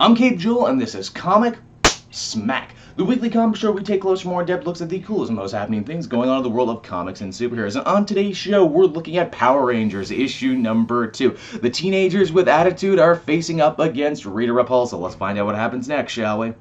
I'm Cape Joel, and this is Comic Smack, the weekly comic show where we take closer, more in-depth looks at the coolest and most happening things going on in the world of comics and superheroes. And on today's show, we're looking at Power Rangers issue number 2. The teenagers with attitude are facing up against Rita Repulsa. Let's find out what happens next, shall we?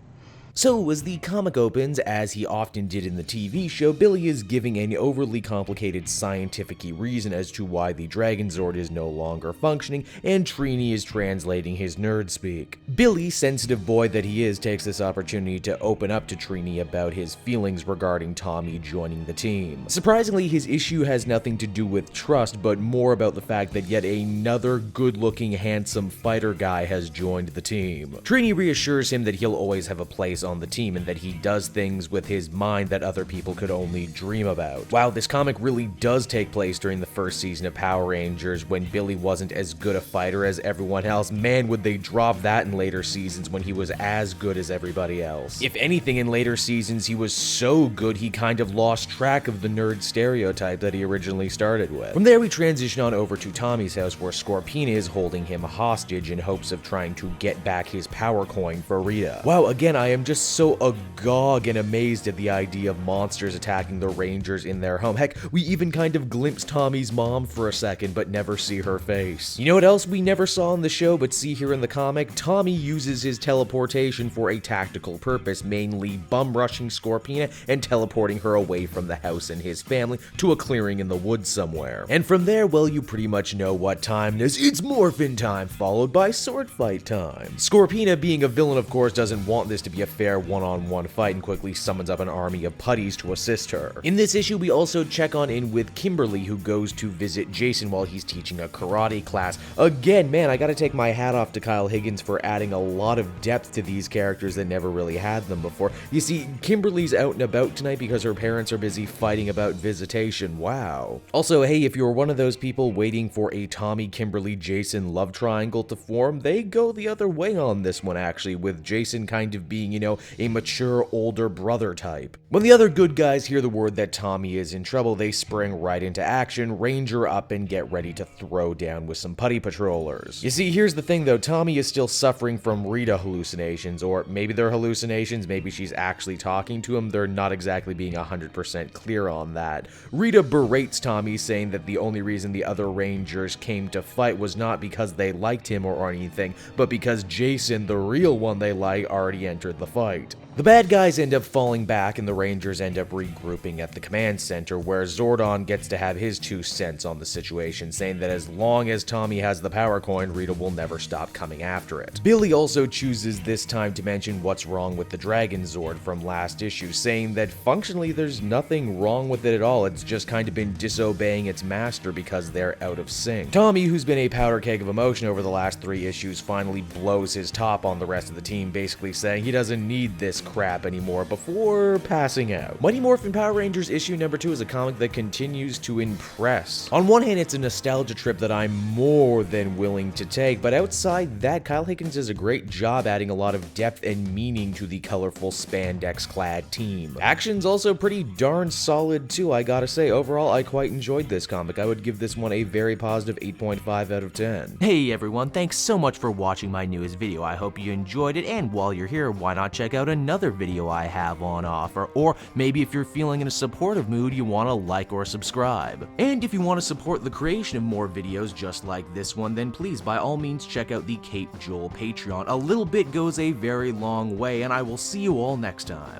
So, as the comic opens, as he often did in the TV show, Billy is giving an overly complicated scientific-y reason as to why the Dragon Zord is no longer functioning, and Trini is translating his nerd speak. Billy, sensitive boy that he is, takes this opportunity to open up to Trini about his feelings regarding Tommy joining the team. Surprisingly, his issue has nothing to do with trust, but more about the fact that yet another good-looking, handsome fighter guy has joined the team. Trini reassures him that he'll always have a place on the team and that he does things with his mind that other people could only dream about. Wow, this comic really does take place during the first season of Power Rangers when Billy wasn't as good a fighter as everyone else. Man, would they drop that in later seasons when he was as good as everybody else. If anything, in later seasons he was so good he kind of lost track of the nerd stereotype that he originally started with. From there we transition on over to Tommy's house where Scorpina is holding him hostage in hopes of trying to get back his power coin for Rita. Wow, again, I am just so agog and amazed at the idea of monsters attacking the Rangers in their home. Heck, we even kind of glimpse Tommy's mom for a second, but never see her face. You know what else we never saw in the show, but see here in the comic? Tommy uses his teleportation for a tactical purpose, mainly bum-rushing Scorpina and teleporting her away from the house and his family to a clearing in the woods somewhere. And from there, well, you pretty much know what time it is. It's Morphin time, followed by sword fight time. Scorpina, being a villain, of course, doesn't want this to be a fair one-on-one fight and quickly summons up an army of putties to assist her. In this issue, we also check on in with Kimberly, who goes to visit Jason while he's teaching a karate class. Again, man, I gotta take my hat off to Kyle Higgins for adding a lot of depth to these characters that never really had them before. You see, Kimberly's out and about tonight because her parents are busy fighting about visitation. Wow. Also, hey, if you're one of those people waiting for a Tommy, Kimberly, Jason love triangle to form, they go the other way on this one, actually, with Jason kind of being, a mature older brother type. When the other good guys hear the word that Tommy is in trouble, they spring right into action, Ranger up, and get ready to throw down with some putty patrollers. You see, here's the thing though, Tommy is still suffering from Rita hallucinations, or maybe they're hallucinations, maybe she's actually talking to him. They're not exactly being 100% clear on that. Rita berates Tommy, saying that the only reason the other Rangers came to fight was not because they liked him or anything, but because Jason, the real one they like, already entered the fight. The bad guys end up falling back and the Rangers end up regrouping at the command center, where Zordon gets to have his 2 cents on the situation, saying that as long as Tommy has the power coin, Rita will never stop coming after it. Billy also chooses this time to mention what's wrong with the Dragon Zord from last issue, saying that functionally there's nothing wrong with it at all, it's just kind of been disobeying its master because they're out of sync. Tommy, who's been a powder keg of emotion over the last 3 issues, finally blows his top on the rest of the team, basically saying he doesn't need this crap anymore before passing out. Mighty Morphin Power Rangers issue number 2 is a comic that continues to impress. On one hand, it's a nostalgia trip that I'm more than willing to take, but outside that, Kyle Higgins does a great job adding a lot of depth and meaning to the colorful spandex-clad team. Action's also pretty darn solid too, I gotta say. Overall, I quite enjoyed this comic. I would give this one a very positive 8.5 out of 10. Hey everyone, thanks so much for watching my newest video. I hope you enjoyed it, and while you're here, why not check out another video I have on offer, or maybe if you're feeling in a supportive mood, you want to like or subscribe. And if you want to support the creation of more videos just like this one, then please by all means check out the Cape Joel Patreon. A little bit goes a very long way, and I will see you all next time.